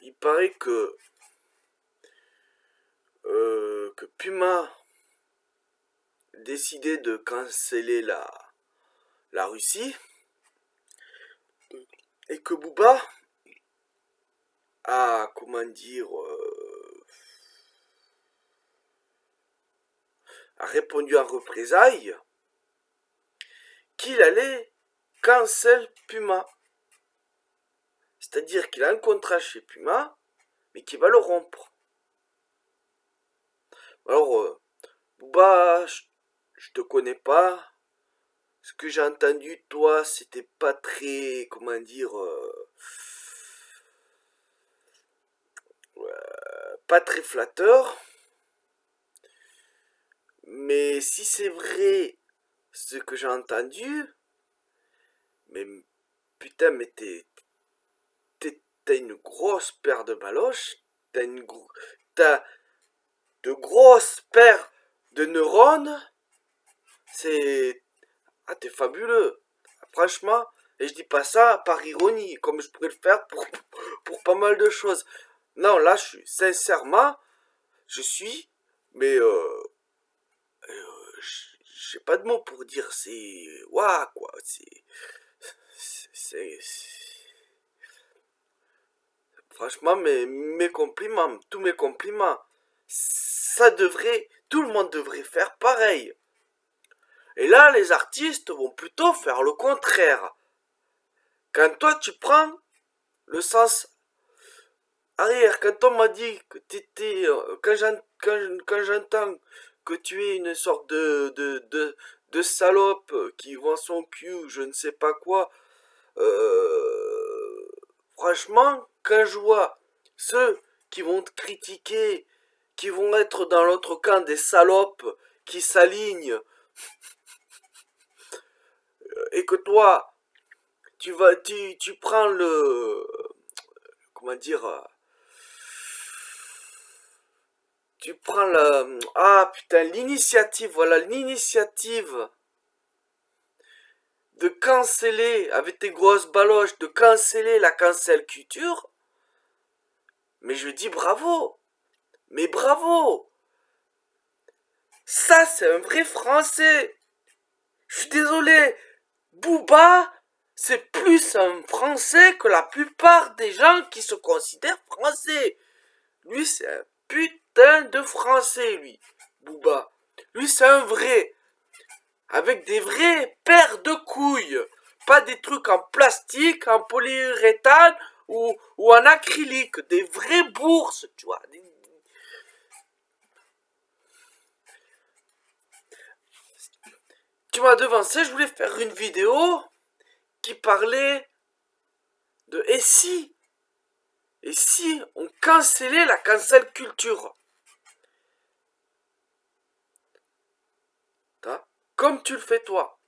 il paraît que Puma décidait de canceller la Russie et que Booba a, comment dire, a répondu en représailles qu'il allait cancel Puma. C'est-à-dire qu'il a un contrat chez Puma, mais qu'il va le rompre. Alors, Booba, je te connais pas. Ce que j'ai entendu, toi, c'était pas très, comment dire, pas très flatteur. Mais si c'est vrai ce que j'ai entendu, mais putain, mais t'as une grosse paire de baloches, t'as de grosses paires de neurones, c'est, ah, t'es fabuleux, franchement, et je dis pas ça par ironie, comme je pourrais le faire pour pas mal de choses. Non, là, sincèrement, je suis, mais j'ai pas de mots pour dire, c'est, waouh, quoi, c'est, franchement, mes compliments, tous mes compliments, tout le monde devrait faire pareil. Et là, les artistes vont plutôt faire le contraire. Quand toi, tu prends le sens arrière, quand on m'a dit que t'étais, quand j'entends que tu es une sorte de salope qui vend son cul, je ne sais pas quoi, franchement, quand je vois ceux qui vont te critiquer, qui vont être dans l'autre camp des salopes qui s'alignent, et que toi, tu prends comment dire, tu prends ah putain, l'initiative, voilà, l'initiative de canceller, avec tes grosses baloches, de canceller la cancel culture, mais je dis bravo, mais bravo, ça c'est un vrai français. Je suis désolé, Booba, c'est plus un français que la plupart des gens qui se considèrent français. Lui, c'est un putain de français, lui, Booba. Lui, c'est un vrai, avec des vraies paires de couilles. Pas des trucs en plastique, en polyuréthane ou en acrylique. Des vraies bourses, tu vois. Tu m'as devancé, je voulais faire une vidéo qui parlait de et si on cancellait la cancel culture. Comme tu le fais toi.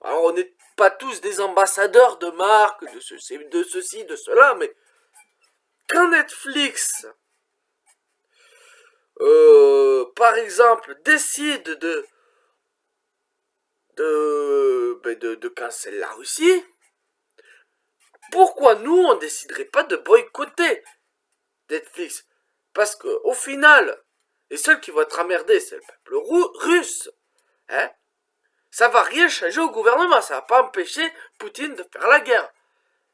Alors on n'est pas tous des ambassadeurs de marque, de ceci, de cela, mais quand Netflix, par exemple, décide de canceller la Russie, pourquoi nous on déciderait pas de boycotter Netflix? Parce que au final, les seuls qui vont être emmerdés, c'est le peuple russe. Hein? Ça va rien changer au gouvernement, ça va pas empêcher Poutine de faire la guerre.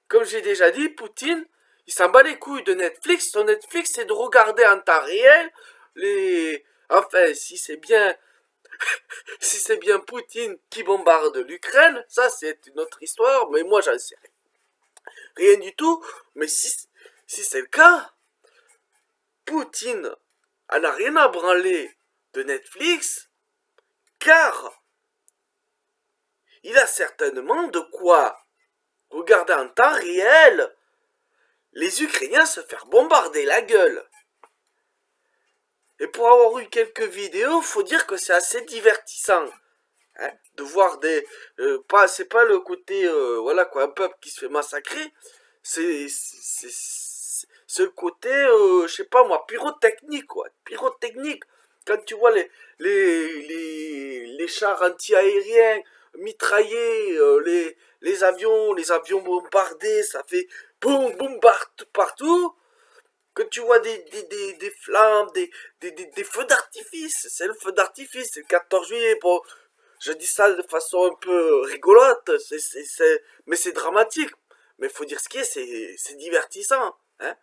Comme j'ai déjà dit, Poutine, il s'en bat les couilles de Netflix. Son Netflix, c'est de regarder en temps réel les... Enfin, si c'est bien Poutine qui bombarde l'Ukraine, ça c'est une autre histoire, mais moi j'en sais rien du tout. Mais si c'est le cas, Poutine en a rien à branler de Netflix, car il a certainement de quoi regarder en temps réel les Ukrainiens se faire bombarder la gueule. Et pour avoir eu quelques vidéos, faut dire que c'est assez divertissant. Hein, de voir des... c'est pas le côté, voilà quoi, un peuple qui se fait massacrer. C'est le côté, je sais pas moi, pyrotechnique, quoi. Pyrotechnique. Quand tu vois les chars anti-aériens mitraillés, les avions bombardés, ça fait boum, boum, partout. que tu vois des flammes, des feux d'artifice. C'est le feu d'artifice, c'est le 14 juillet. Bon, je dis ça de façon un peu rigolote, mais c'est dramatique. Mais faut dire ce qui est, c'est divertissant. Hein.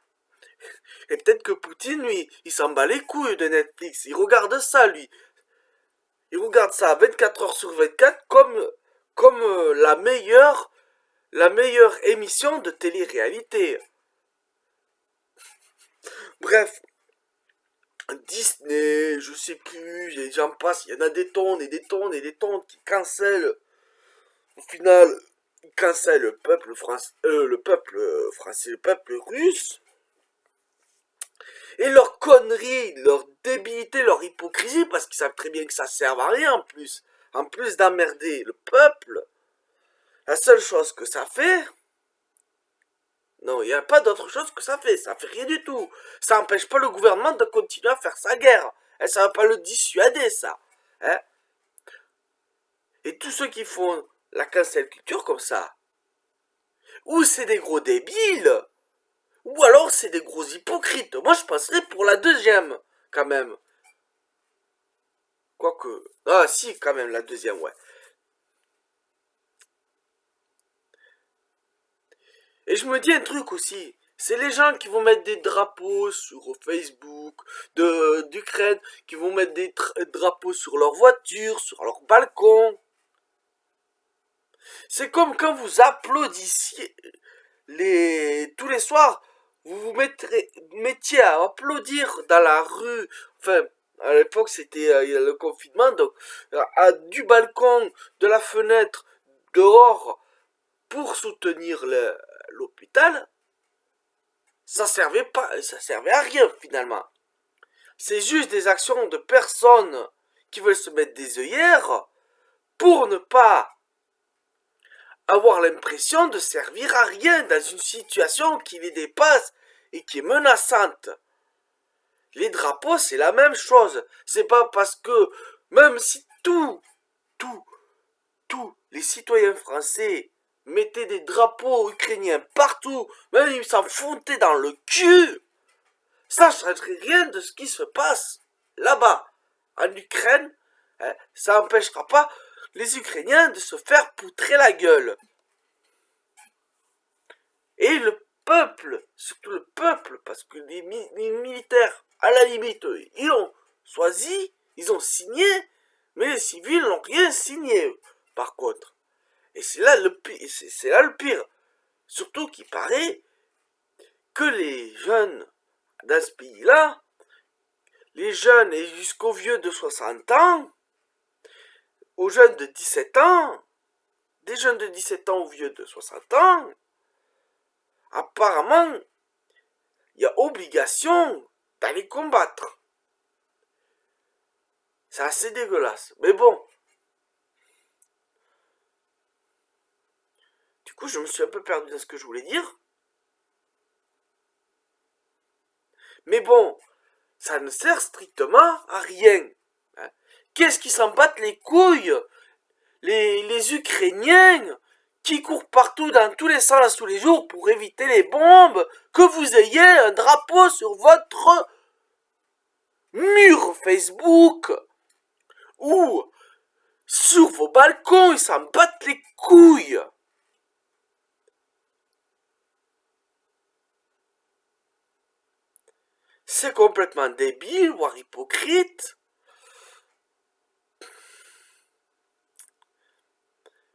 Et peut-être que Poutine, lui, il s'en bat les couilles de Netflix. Il regarde ça, lui. Il regarde ça 24 heures sur 24 comme la meilleure émission de télé-réalité. Bref, Disney, je sais plus, j'en passe, il y en a des tonnes et des tonnes et des tonnes qui cancellent. Au final, ils cancellent le peuple français, le peuple russe. Et leur connerie, leur débilité, leur hypocrisie, parce qu'ils savent très bien que ça sert à rien en plus. En plus d'emmerder le peuple, la seule chose que ça fait, non, il n'y a pas d'autre chose que ça fait rien du tout. Ça n'empêche pas le gouvernement de continuer à faire sa guerre. Et ça va pas le dissuader, ça. Hein. Et tous ceux qui font la cancel culture comme ça, ou c'est des gros débiles, ou alors c'est des gros hypocrites. Moi je passerais pour la deuxième, quand même. Quoique, ah si, quand même, la deuxième, ouais. Et je me dis un truc aussi. C'est les gens qui vont mettre des drapeaux sur Facebook d'Ukraine, qui vont mettre des drapeaux sur leur voiture, sur leur balcon. C'est comme quand vous applaudissiez tous les soirs, vous vous mettiez à applaudir dans la rue. Enfin, à l'époque c'était le confinement, donc du balcon, de la fenêtre, dehors, pour soutenir l'hôpital. Ça servait à rien finalement. C'est juste des actions de personnes qui veulent se mettre des œillères pour ne pas avoir l'impression de servir à rien dans une situation qui les dépasse et qui est menaçante. Les drapeaux, c'est la même chose. C'est pas parce que, même si tous les citoyens français mettaient des drapeaux ukrainiens partout, même ils s'en foutaient dans le cul, ça ne changerait rien de ce qui se passe là-bas, en Ukraine. Hein, ça n'empêchera pas les Ukrainiens de se faire poutrer la gueule. Et le peuple, surtout le peuple, parce que les militaires, à la limite, ils ont choisi, ils ont signé, mais les civils n'ont rien signé, par contre. Et c'est là le pire, c'est là le pire. Surtout qu'il paraît que les jeunes dans ce pays-là, les jeunes et jusqu'aux vieux de 60 ans, aux jeunes de 17 ans, des jeunes de 17 ans aux vieux de 60 ans, apparemment, il y a obligation d'aller combattre. C'est assez dégueulasse. Mais bon. Du coup, je me suis un peu perdu dans ce que je voulais dire. Mais bon, ça ne sert strictement à rien. Hein. Qu'est-ce qui s'en battent les couilles les Ukrainiens qui courent partout dans tous les sens tous les jours pour éviter les bombes, que vous ayez un drapeau sur votre mur Facebook ou sur vos balcons, ils s'en battent les couilles. C'est complètement débile, voire hypocrite.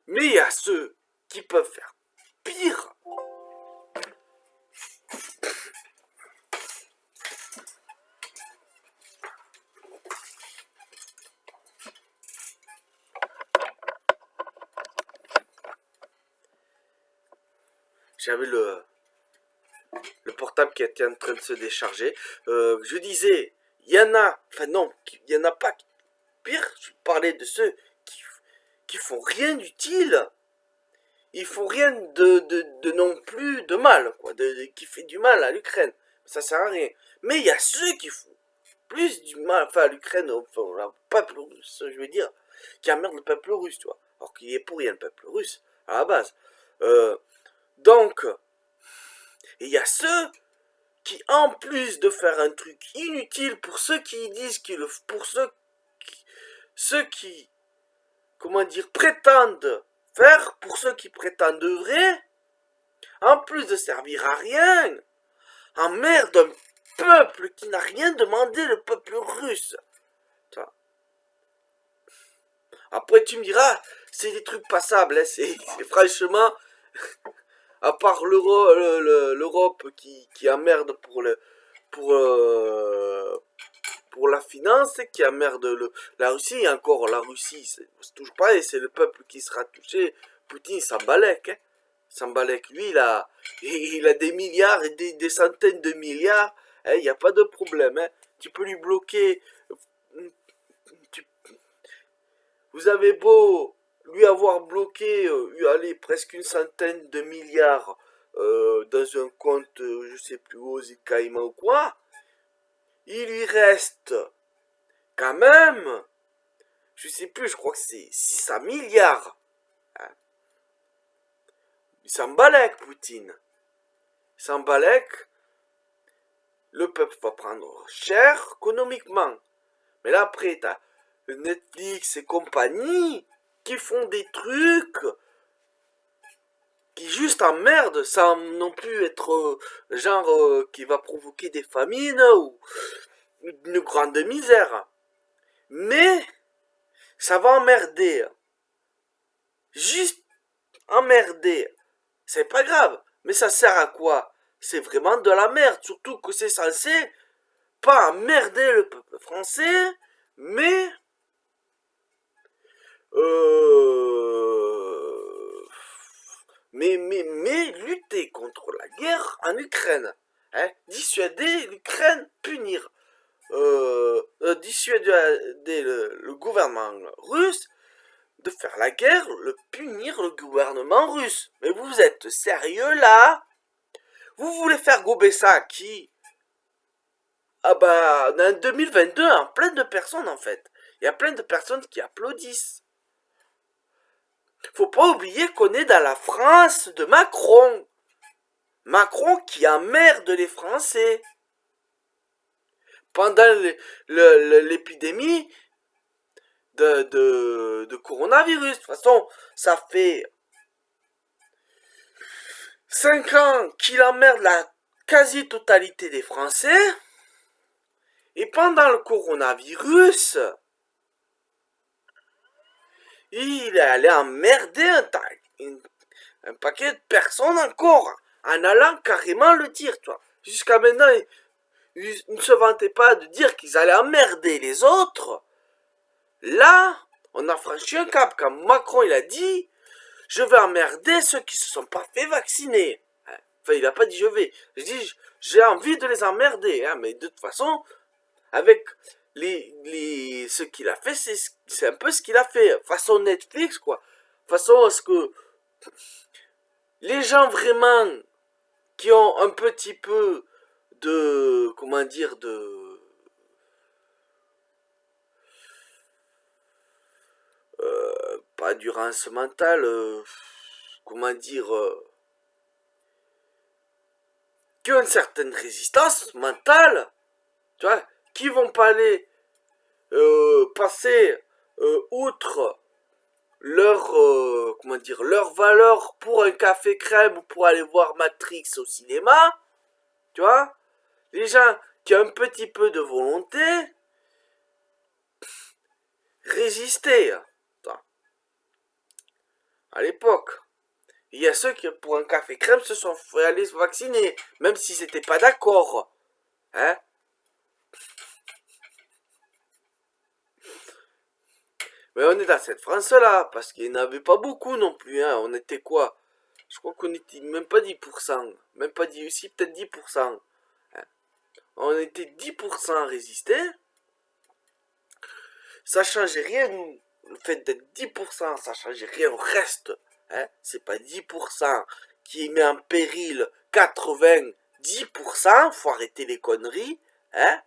Mais il y a ceux qui peuvent faire pire. J'avais le portable qui était en train de se décharger. Je disais, il y en a, enfin non, il y en a pas pire. Je parlais de ceux qui font rien d'utile. Ils font rien de non plus de mal, quoi, qui fait du mal à l'Ukraine. Ça sert à rien. Mais il y a ceux qui font plus du mal, enfin à l'Ukraine, enfin, au peuple russe, je veux dire, qui emmerdent le peuple russe, tu vois. Alors qu'il est pour rien le peuple russe, à la base. Donc, il y a ceux qui, en plus de faire un truc inutile pour ceux qui disent qu'ils le... pour ceux qui comment dire, prétendent faire, pour ceux qui prétendent œuvrer, en plus de servir à rien, emmerde un peuple qui n'a rien demandé, le peuple russe. Après tu me diras, c'est des trucs passables, hein, c'est franchement, à part l'Europe qui emmerde pour la finance, qui emmerde la Russie, et encore la Russie, c'est toujours pareil, c'est le peuple qui sera touché. Poutine s'en balèque, hein. S'en balèque, lui il a des milliards et des centaines de milliards, il n'y a pas de problème, hein. Tu peux lui bloquer, vous avez beau lui avoir bloqué, allez, presque une centaine de milliards dans un compte, je sais plus, aux Caïmans ou quoi, il lui reste quand même, je sais plus, je crois que c'est 600 milliards. Hein. Il s'en balèque, Poutine. Il s'en balèque. Le peuple va prendre cher économiquement. Mais là, après, t'as Netflix et compagnie qui font des trucs qui juste emmerdent sans non plus être genre qui va provoquer des famines ou une grande misère. Mais ça va emmerder. Juste emmerder. C'est pas grave. Mais ça sert à quoi? C'est vraiment de la merde. Surtout que c'est censé pas emmerder le peuple français, mais mais lutter contre la guerre en Ukraine. Hein, dissuader l'Ukraine, punir. Dissuader le gouvernement russe de faire la guerre, le punir le gouvernement russe. Mais vous êtes sérieux là? Vous voulez faire gober ça à qui? Ah bah, en 2022, hein, plein de personnes en fait. Il y a plein de personnes qui applaudissent. Faut pas oublier qu'on est dans la France de Macron. Macron qui emmerde les Français. Pendant l'épidémie de coronavirus. De toute façon, ça fait 5 ans qu'il emmerde la quasi-totalité des Français. Et pendant le coronavirus, il est allé emmerder un paquet de personnes encore, en allant carrément le dire, toi. Jusqu'à maintenant, ils ne se vantaient pas de dire qu'ils allaient emmerder les autres. Là, on a franchi un cap. Quand Macron, il a dit, je vais emmerder ceux qui se sont pas fait vacciner. Enfin, il a pas dit je vais. Je dis, j'ai envie de les emmerder. Hein, mais de toute façon, avec ce qu'il a fait, c'est un peu ce qu'il a fait. Façon Netflix, quoi. Façon à ce que les gens vraiment qui ont un petit peu de, comment dire, pas d'urgence mentale, comment dire, qui ont une certaine résistance mentale, tu vois, qui vont pas aller passer outre leur comment dire, leur valeur pour un café crème ou pour aller voir Matrix au cinéma, tu vois, les gens qui ont un petit peu de volonté, résister. À l'époque, il y a ceux qui pour un café crème se sont fait aller se vacciner, même s'ils n'étaient pas d'accord, hein. Mais on est dans cette France-là, parce qu'il n'y en avait pas beaucoup non plus, hein. On était quoi? Je crois qu'on était même pas 10%. Même pas 10, aussi peut-être 10%. Hein. On était 10% à résister. Ça changeait rien, nous. Le fait d'être 10%, ça changeait rien au reste. Hein. C'est pas 10% qui met en péril 90%. Faut arrêter les conneries. Hein.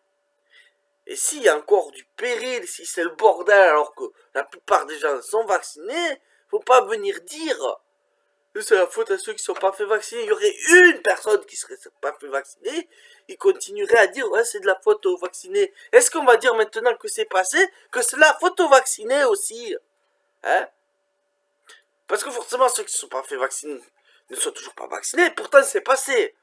Et s'il y a encore du péril, si c'est le bordel alors que la plupart des gens sont vaccinés, faut pas venir dire c'est la faute à ceux qui sont pas fait vacciner. Il y aurait une personne qui serait pas fait vacciner, il continuerait à dire ouais c'est de la faute aux vaccinés. Est-ce qu'on va dire maintenant que c'est passé que c'est la faute aux vaccinés aussi, hein? Parce que forcément ceux qui ne sont pas fait vacciner ne sont toujours pas vaccinés. Pourtant c'est passé.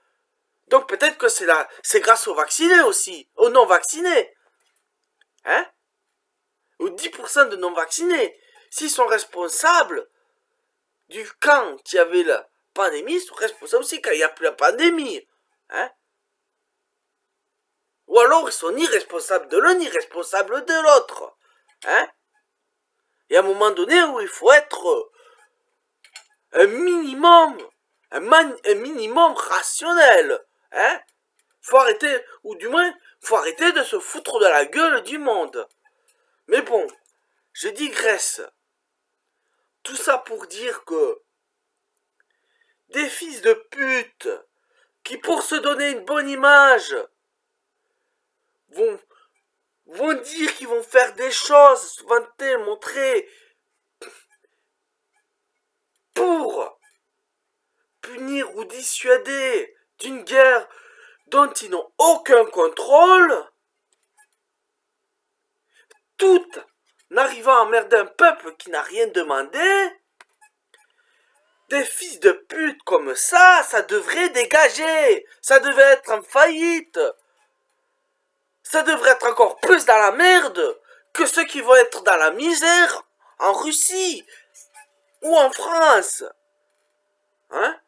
Donc peut-être que c'est grâce aux vaccinés aussi, aux non vaccinés, hein? Aux 10% de non vaccinés. S'ils sont responsables du quand il y avait la pandémie, ils sont responsables aussi quand il n'y a plus la pandémie. Hein? Ou alors ils sont ni responsables de l'un ni responsables de l'autre. Hein? Il y a un moment donné où il faut être un minimum, un minimum rationnel. Hein? Faut arrêter, ou du moins, faut arrêter de se foutre de la gueule du monde. Mais bon, je digresse. Tout ça pour dire que des fils de pute qui, pour se donner une bonne image, vont dire qu'ils vont faire des choses, se vanter, montrer, pour punir ou dissuader d'une guerre dont ils n'ont aucun contrôle, tout n'arrivant à emmerder un peuple qui n'a rien demandé. Des fils de pute comme ça devrait dégager. Ça devait être en faillite. Ça devrait être encore plus dans la merde que ceux qui vont être dans la misère en Russie ou en France. Hein?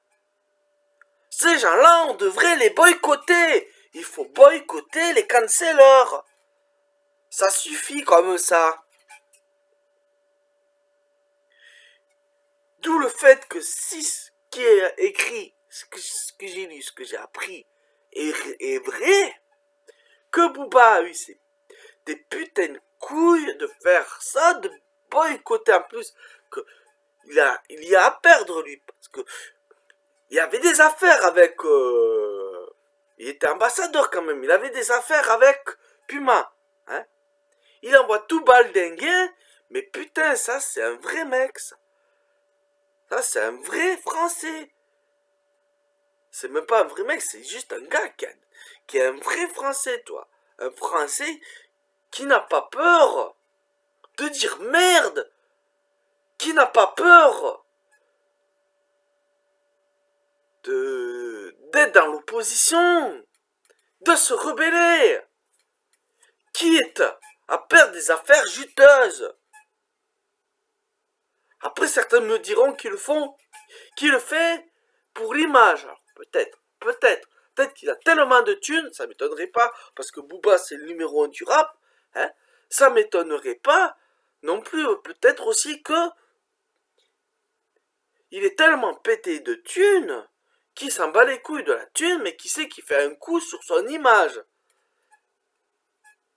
Ces gens-là, on devrait les boycotter. Il faut boycotter les cancellers. Ça suffit comme ça. D'où le fait que si ce qui est écrit, ce que j'ai lu, ce que j'ai appris est vrai, que Booba a eu des putains de couilles de faire ça, de boycotter en plus, que il y a à perdre lui, parce que il y avait des affaires avec, il était ambassadeur quand même, il avait des affaires avec Puma, hein. Il envoie tout baldinguer, mais putain ça c'est un vrai mec ça. Ça, c'est un vrai Français. C'est même pas un vrai mec, c'est juste un gars qui est un vrai Français, toi. Un Français qui n'a pas peur de dire merde. Qui n'a pas peur d'être dans l'opposition. De se rebeller. Quitte à perdre des affaires juteuses. Après, certains me diront qu'ils le font, qu'il le fait pour l'image. Alors, peut-être qu'il a tellement de thunes, ça m'étonnerait pas, parce que Booba c'est le numéro 1 du rap, hein, ça m'étonnerait pas, non plus, peut-être aussi que il est tellement pété de thunes, qu'il s'en bat les couilles de la thune, mais qui sait qu'il fait un coup sur son image.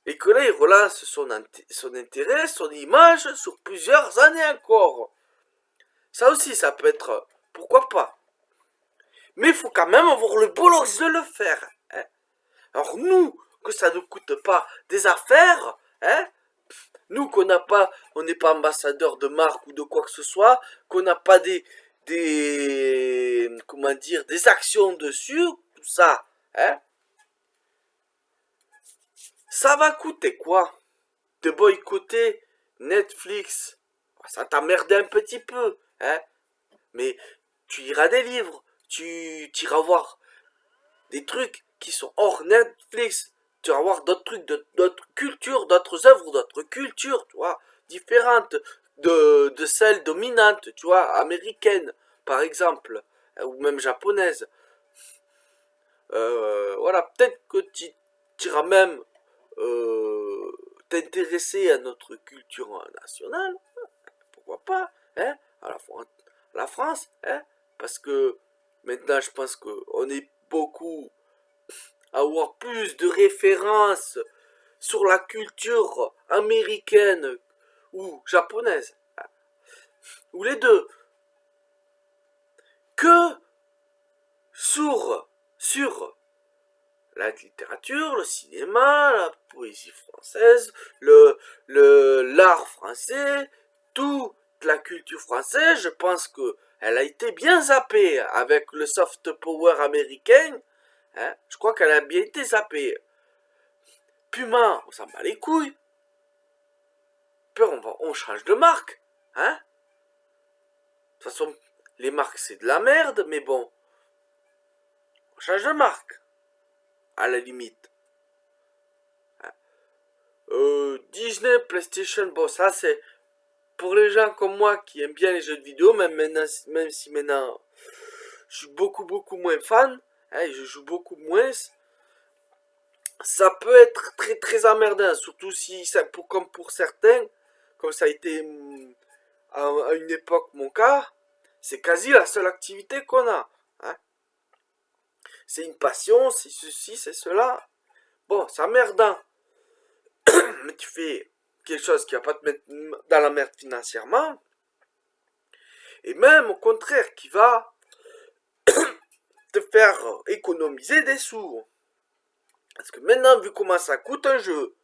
Et que là, il relance son intérêt, son image, sur plusieurs années encore. Ça aussi, ça peut être, pourquoi pas. Mais il faut quand même avoir le boulot de le faire. Hein. Alors nous, que ça ne coûte pas des affaires, hein, nous qu'on n'a pas, on n'est pas ambassadeur de marque ou de quoi que ce soit, qu'on n'a pas comment dire, des actions dessus, tout ça, hein, ça va coûter quoi de boycotter Netflix? Ça t'emmerde un petit peu, hein, mais tu liras des livres, tu iras voir des trucs qui sont hors Netflix. Tu vas voir d'autres trucs, d'autres cultures, d'autres œuvres, d'autres cultures, tu vois, différentes de celles dominantes, tu vois, américaines, par exemple, ou même japonaises. Voilà, peut-être que tu iras même t'intéresser à notre culture nationale, pourquoi pas, hein, à la France, hein, parce que maintenant je pense qu'on est beaucoup à avoir plus de références sur la culture américaine ou japonaise, ou les deux, que sur la littérature, le cinéma, la poésie française, l'art français, toute la culture française. Je pense que elle a été bien zappée avec le soft power américain. Hein, je crois qu'elle a bien été zappée. Puma, on s'en bat les couilles. Puis on change de marque. Hein? De toute façon, les marques c'est de la merde, mais bon. On change de marque. À la limite. Hein? Disney, PlayStation, bon ça c'est pour les gens comme moi qui aiment bien les jeux de vidéo, même si maintenant je suis beaucoup moins fan, hein, je joue beaucoup moins, ça peut être très emmerdant, surtout si ça, comme pour certains, comme ça a été à une époque mon cas, c'est quasi la seule activité qu'on a. Hein. C'est une passion, c'est ceci, c'est cela. Bon, c'est emmerdant. Mais tu fais quelque chose qui va pas te mettre dans la merde financièrement. Et même au contraire, qui va te faire économiser des sous. Parce que maintenant, vu comment ça coûte un jeu,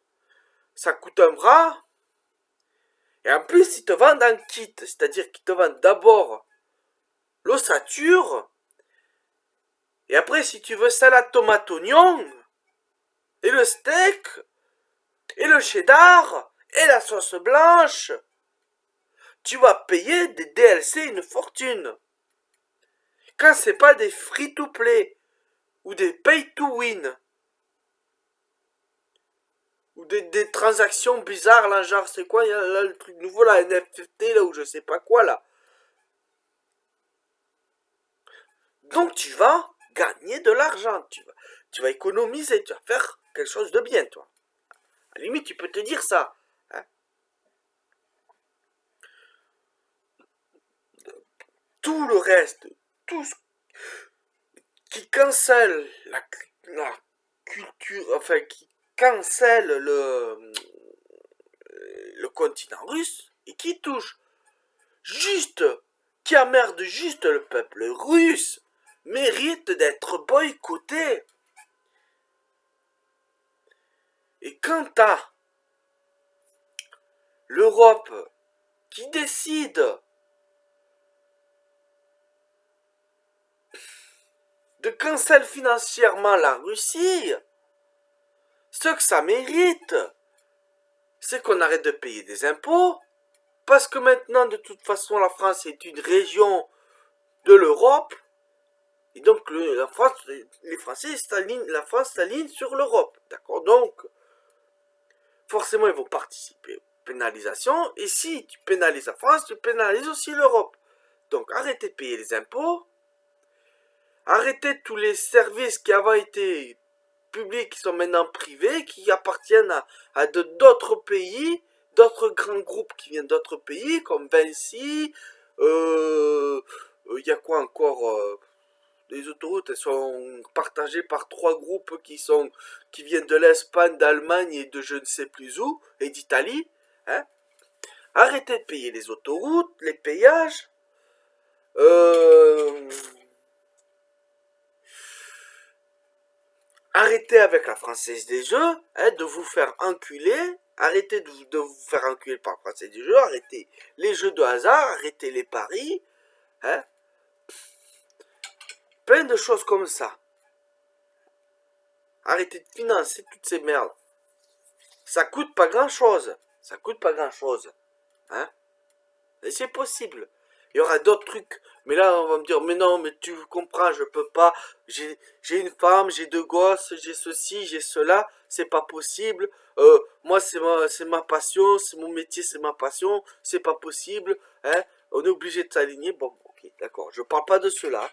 ça coûte un bras. Et en plus, ils te vendent un kit. C'est-à-dire qu'ils te vendent d'abord l'ossature. Et après, si tu veux salade tomate oignon, et le steak, et le cheddar, et la sauce blanche, tu vas payer des DLC une fortune. Quand c'est pas des free-to-play, ou des pay-to-win, ou des transactions bizarres, là, genre, c'est quoi, là, le truc nouveau, là, NFT, là, ou je sais pas quoi, là. Donc, tu vas gagner de l'argent, tu vas économiser, tu vas faire quelque chose de bien, toi. À la limite, tu peux te dire ça. Hein. Tout le reste, tout ce qui cancelle la culture, enfin, qui cancelle le continent russe, et qui touche juste, qui emmerde juste le peuple russe, mérite d'être boycotté. Et quant à l'Europe qui décide de cancel financièrement la Russie, ce que ça mérite, c'est qu'on arrête de payer des impôts, parce que maintenant, de toute façon, la France est une région de l'Europe, et donc la Français la France s'aligne sur l'Europe, d'accord? Donc, forcément, ils vont participer aux pénalisations, et si tu pénalises la France, tu pénalises aussi l'Europe. Donc, arrêtez de payer les impôts, arrêtez tous les services qui avant étaient publics, qui sont maintenant privés, qui appartiennent à d'autres pays, d'autres grands groupes qui viennent d'autres pays, comme Vinci, y a quoi encore les autoroutes, elles sont partagées par 3 groupes qui viennent de l'Espagne, d'Allemagne et de je ne sais plus où, et d'Italie. Hein. Arrêtez de payer les autoroutes, les péages. Arrêtez avec la Française des Jeux, hein, de vous faire enculer. Arrêtez de vous faire enculer par la Française des Jeux. Arrêtez les jeux de hasard, arrêtez les paris. Hein. Plein de choses comme ça. Arrêtez de financer toutes ces merdes. Ça coûte pas grand chose. Ça coûte pas grand chose. Hein. Et c'est possible. Il y aura d'autres trucs. Mais là, on va me dire, mais non, mais tu comprends, je peux pas. J'ai une femme, j'ai 2 gosses, j'ai ceci, j'ai cela. C'est pas possible. Moi, c'est ma passion, c'est mon métier, c'est ma passion. C'est pas possible. Hein. On est obligé de s'aligner. Bon, ok, d'accord. Je parle pas de cela.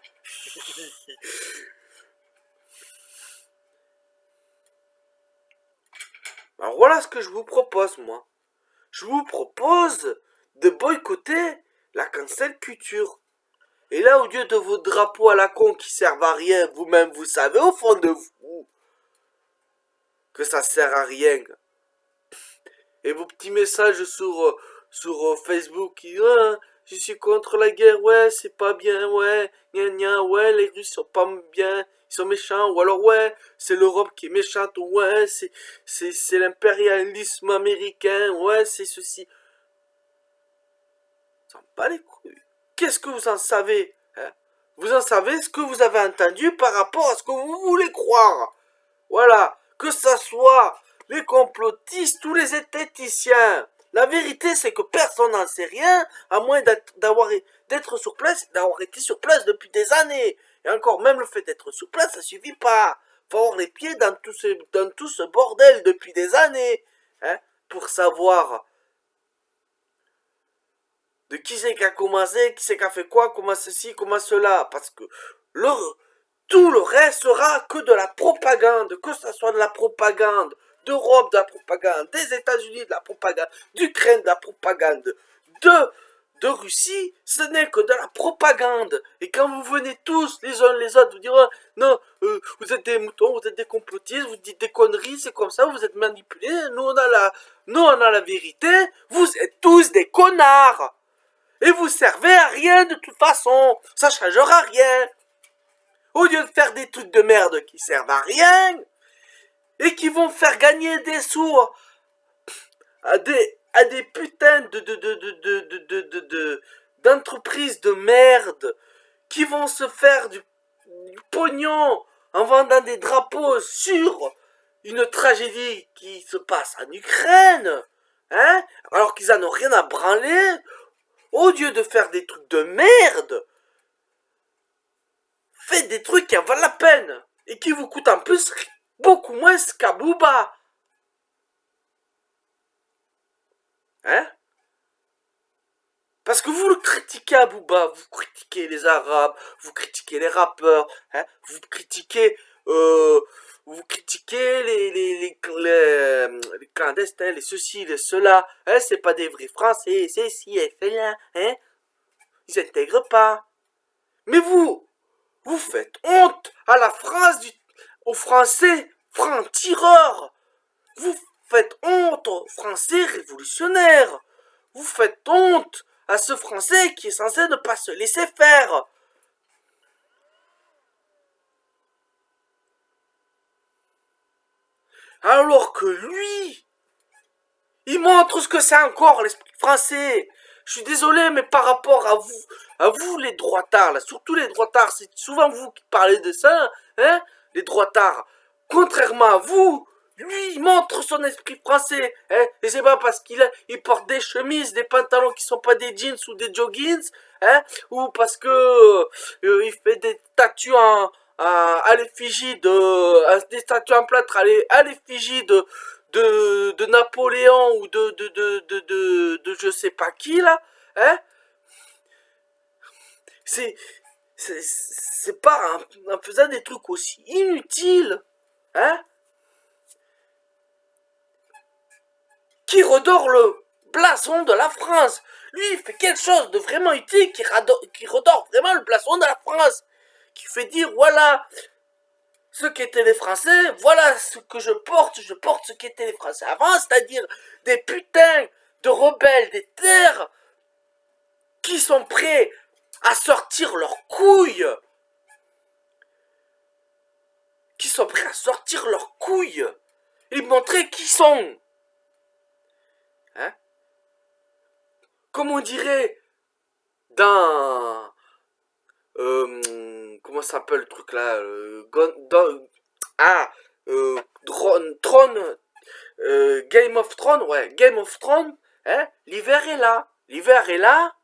Alors voilà ce que je vous propose, moi. Je vous propose de boycotter la cancel culture. Et là, au lieu de vos drapeaux à la con qui servent à rien, vous-même, vous savez au fond de vous que ça sert à rien. Et vos petits messages sur Facebook qui je suis contre la guerre, ouais, c'est pas bien, ouais, gna gna, ouais, les Russes sont pas bien, ils sont méchants, ou alors ouais, c'est l'Europe qui est méchante, ouais, c'est l'impérialisme américain, ouais, c'est ceci. Ça me bat les couilles. qu'est-ce que vous en savez, hein? Vous en savez ce que vous avez entendu par rapport à ce que vous voulez croire. Voilà, que ça soit les complotistes ou les esthéticiens. La vérité, c'est que personne n'en sait rien, à moins d'être sur place, d'avoir été sur place depuis des années. Et encore, même le fait d'être sur place, ça suffit pas. Faut avoir les pieds dans tout ce bordel depuis des années, hein, pour savoir de qui c'est qui a commencé, qui c'est qui a fait quoi, comment ceci, comment cela. Parce que le, tout le reste sera que de la propagande, que ce soit de la propagande d'Europe, de la propagande des États-Unis, de la propagande d'Ukraine, de la propagande de Russie, ce n'est que de la propagande. Et quand vous venez tous, les uns les autres, vous dire oh, non, vous êtes des moutons, vous êtes des complotistes, vous dites des conneries, c'est comme ça, vous êtes manipulés, nous on a la vérité, vous êtes tous des connards. Et vous servez à rien de toute façon, ça changera rien. Au lieu de faire des trucs de merde qui servent à rien et qui vont faire gagner des sous à des putains d'entreprises de merde qui vont se faire du pognon en vendant des drapeaux sur une tragédie qui se passe en Ukraine, hein, alors qu'ils en ont rien à branler, au lieu de faire des trucs de merde, faites des trucs qui en valent la peine et qui vous coûtent en plus beaucoup moins qu'à Booba. Hein? Parce que vous le critiquez à Booba, vous critiquez les Arabes, vous critiquez les rappeurs, hein? Vous critiquez les clandestins, les ceci, les cela, hein? C'est pas des vrais Français, c'est si et c'est là, hein? Ils s'intègrent pas. Mais vous faites honte à la France, aux Français francs-tireurs. Vous faites honte aux Français révolutionnaires. Vous faites honte à ce Français qui est censé ne pas se laisser faire. Alors que lui, il montre ce que c'est encore l'esprit français. Je suis désolé, mais par rapport à vous les droitards, là, surtout les droitards, c'est souvent vous qui parlez de ça, hein, les droitards. Contrairement à vous, lui, il montre son esprit français, hein, et c'est pas parce qu'il porte des chemises, des pantalons qui sont pas des jeans ou des joggings, hein, ou parce que il fait des statues à l'effigie des statues en plâtre à l'effigie de Napoléon ou de je sais pas qui là, hein, c'est pas en faisant des trucs aussi inutiles, hein, qui redore le blason de la France. Lui, il fait quelque chose de vraiment utile qui redore vraiment le blason de la France, qui fait dire voilà ce qu'étaient les Français, voilà ce que je porte ce qu'étaient les Français avant, c'est-à-dire des putains de rebelles des terres qui sont prêts à sortir leurs couilles, et montrer qui sont. Hein? Comme on dirait dans comment s'appelle le truc là, Throne, Game of Thrones, ouais, Game of Thrones, hein, l'hiver est là,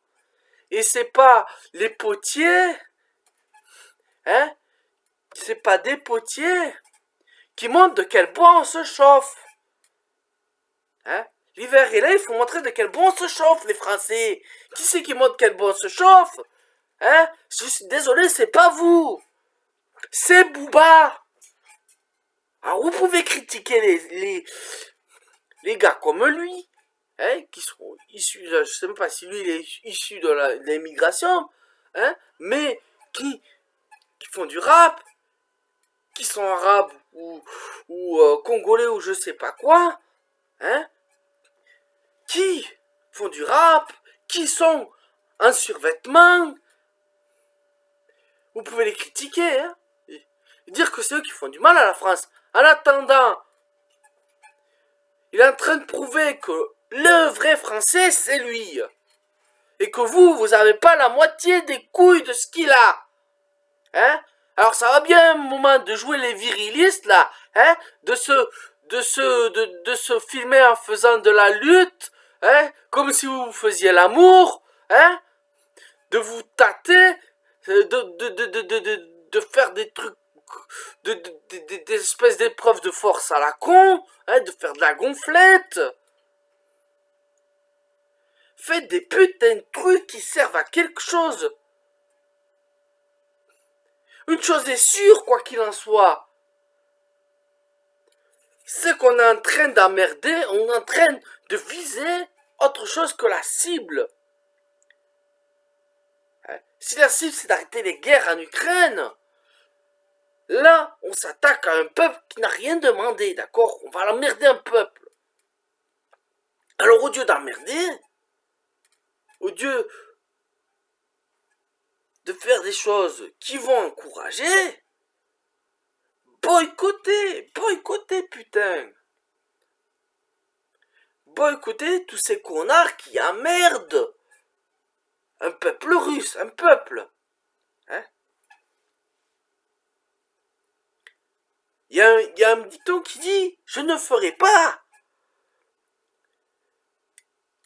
et c'est pas les potiers, hein, c'est pas des potiers qui montrent de quel bois on se chauffe, hein. L'hiver est là, il faut montrer de quel bois on se chauffe, les Français. Qui c'est qui montre quel bois on se chauffe? Hein? Je suis désolé, c'est pas vous. C'est Booba. Alors vous pouvez critiquer les gars comme lui, hein, qui sont issus, je sais même pas si lui il est issu de l'immigration, hein, mais qui font du rap, qui sont arabes ou congolais ou je sais pas quoi, hein, qui font du rap, qui sont en survêtement. Vous pouvez les critiquer, hein, et dire que c'est eux qui font du mal à la France. En attendant, il est en train de prouver que le vrai français, c'est lui. et que vous avez pas la moitié des couilles de ce qu'il a. Hein? Alors ça va bien un moment de jouer les virilistes là, hein? De se filmer en faisant de la lutte, hein? Comme si vous faisiez l'amour, hein? De vous tâter, de faire des trucs, des espèces d'épreuves de force à la con, hein? De faire de la gonflette. Faites des putains de trucs qui servent à quelque chose. Une chose est sûre, quoi qu'il en soit. C'est qu'on est en train d'emmerder, on est en train de viser autre chose que la cible. Si la cible c'est d'arrêter les guerres en Ukraine, là on s'attaque à un peuple qui n'a rien demandé, d'accord? On va l'emmerder un peuple. Alors au lieu d'emmerder, au lieu de faire des choses qui vont encourager, boycotter putain. Boycotter tous ces connards qui emmerdent un peuple russe, un peuple. Hein? Il y a un dicton qui dit « Je ne ferai pas.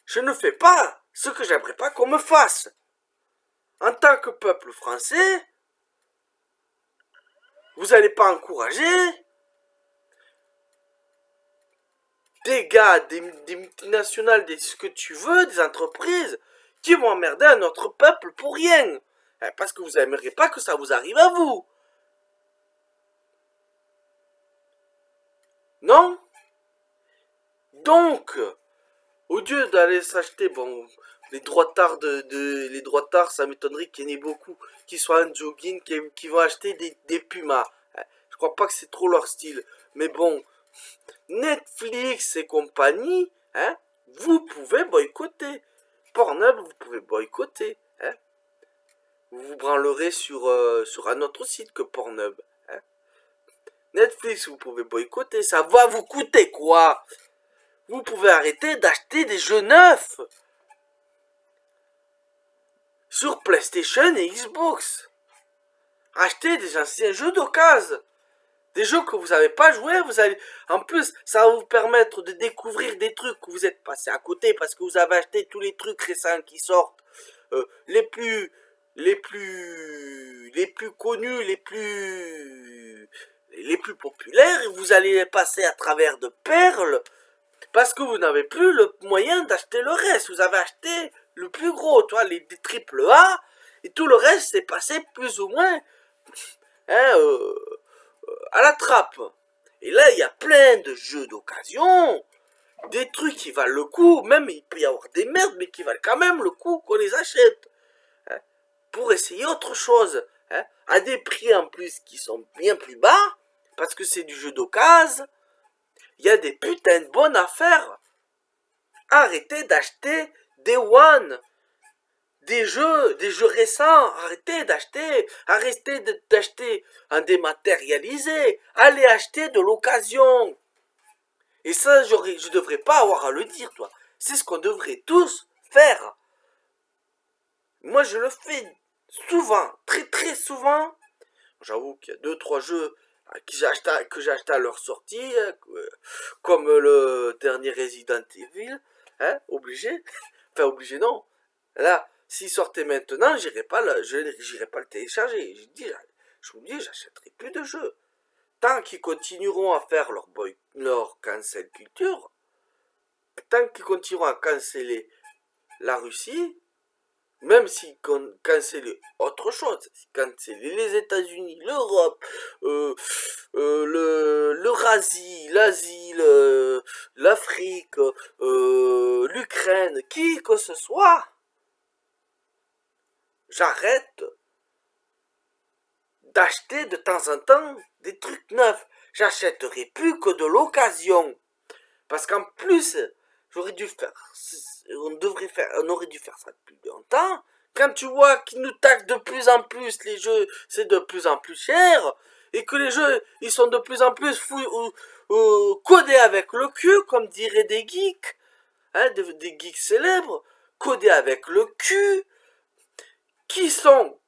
Je ne fais pas ce que j'aimerais pas qu'on me fasse. » En tant que peuple français, vous n'allez pas encourager des gars, des multinationales, des ce que tu veux, des entreprises qui vont emmerder à notre peuple pour rien. Parce que vous n'aimeriez pas que ça vous arrive à vous. Non? Donc, au lieu d'aller s'acheter, bon, les droits tard, ça m'étonnerait qu'il y en ait beaucoup qui soient en jogging, qui vont acheter des Pumas. Je crois pas que c'est trop leur style. Mais bon, Netflix et compagnie, hein, vous pouvez boycotter. Pornhub, vous pouvez boycotter. Hein. Vous vous branlerez sur un autre site que Pornhub. Hein. Netflix, vous pouvez boycotter. Ça va vous coûter quoi? Vous pouvez arrêter d'acheter des jeux neufs sur PlayStation et Xbox. Achetez des anciens jeux d'occasion. Des jeux que vous n'avez pas joué, en plus, ça va vous permettre de découvrir des trucs que vous êtes passé à côté parce que vous avez acheté tous les trucs récents qui sortent, les plus connus, les plus populaires, et vous allez les passer à travers de perles parce que vous n'avez plus le moyen d'acheter le reste. Vous avez acheté le plus gros, tu vois, les triple A, et tout le reste c'est passé plus ou moins, hein, à la trappe. Et là, il y a plein de jeux d'occasion, des trucs qui valent le coup, même il peut y avoir des merdes, mais qui valent quand même le coup qu'on les achète. Hein, pour essayer autre chose. Hein, à des prix en plus qui sont bien plus bas, parce que c'est du jeu d'occasion. Il y a des putains de bonnes affaires. Arrêtez d'acheter des One. Des jeux récents, arrêtez d'acheter un dématérialisé, allez acheter de l'occasion. Et ça, je devrais pas avoir à le dire, toi. C'est ce qu'on devrait tous faire. Moi, je le fais souvent, très très souvent. J'avoue qu'il y a 2-3 jeux que j'ai acheté à leur sortie, comme le dernier Resident Evil, hein, obligé. Enfin, obligé non. Là, s'il sortait maintenant, j'irai pas le télécharger. Je vous dis, j'achèterai plus de jeux. Tant qu'ils continueront à faire leur cancel culture, tant qu'ils continueront à canceller la Russie, même s'ils cancellaient autre chose, cancellaient les États-Unis, l'Europe, l'Eurasie, l'Asie, l'Afrique, l'Ukraine, qui que ce soit, j'arrête d'acheter de temps en temps des trucs neufs. J'achèterai plus que de l'occasion. Parce qu'en plus, on aurait dû faire ça depuis longtemps. Quand tu vois qu'ils nous taxent de plus en plus les jeux, c'est de plus en plus cher. Et que les jeux, ils sont de plus en plus codés avec le cul, comme diraient des geeks. Hein, des geeks célèbres. codés avec le cul, qui sont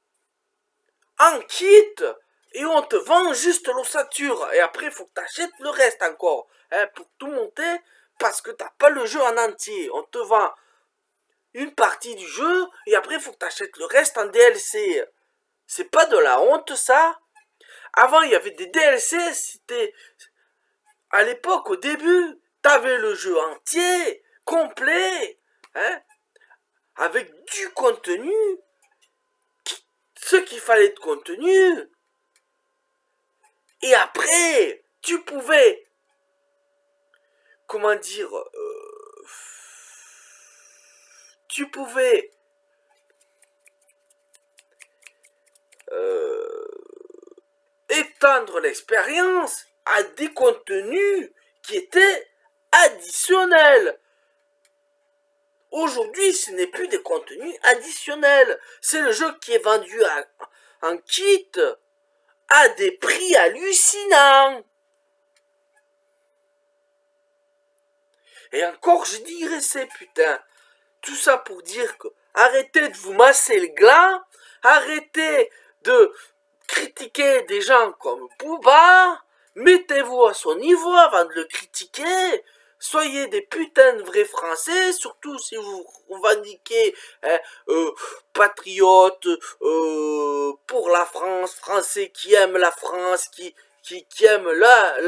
en kit, et on te vend juste l'ossature. Et après, il faut que tu achètes le reste encore, hein, pour tout monter, parce que t'as pas le jeu en entier. On te vend une partie du jeu, et après, il faut que tu achètes le reste en DLC. C'est pas de la honte, ça? Avant, il y avait des DLC, c'était... À l'époque, au début, t'avais le jeu entier, complet, hein, avec du contenu, ce qu'il fallait de contenu. Et après, tu pouvais, comment dire, tu pouvais étendre l'expérience à des contenus qui étaient additionnels. Aujourd'hui, ce n'est plus des contenus additionnels. C'est le jeu qui est vendu en kit à des prix hallucinants. Et encore, je dirais c'est putain. Tout ça pour dire que arrêtez de vous masser le gland, arrêtez de critiquer des gens comme Booba, mettez-vous à son niveau avant de le critiquer. Soyez des putains de vrais Français, surtout si vous revendiquez patriotes pour la France, Français qui aiment la France, qui aiment la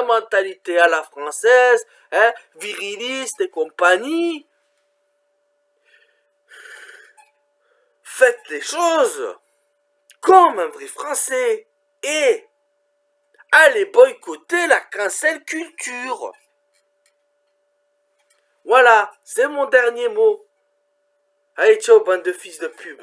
mentalité à la française, hein, viriliste et compagnie. Faites les choses comme un vrai Français et allez boycotter la cancel culture. Voilà, c'est mon dernier mot. Allez, ciao, bande de fils de pub.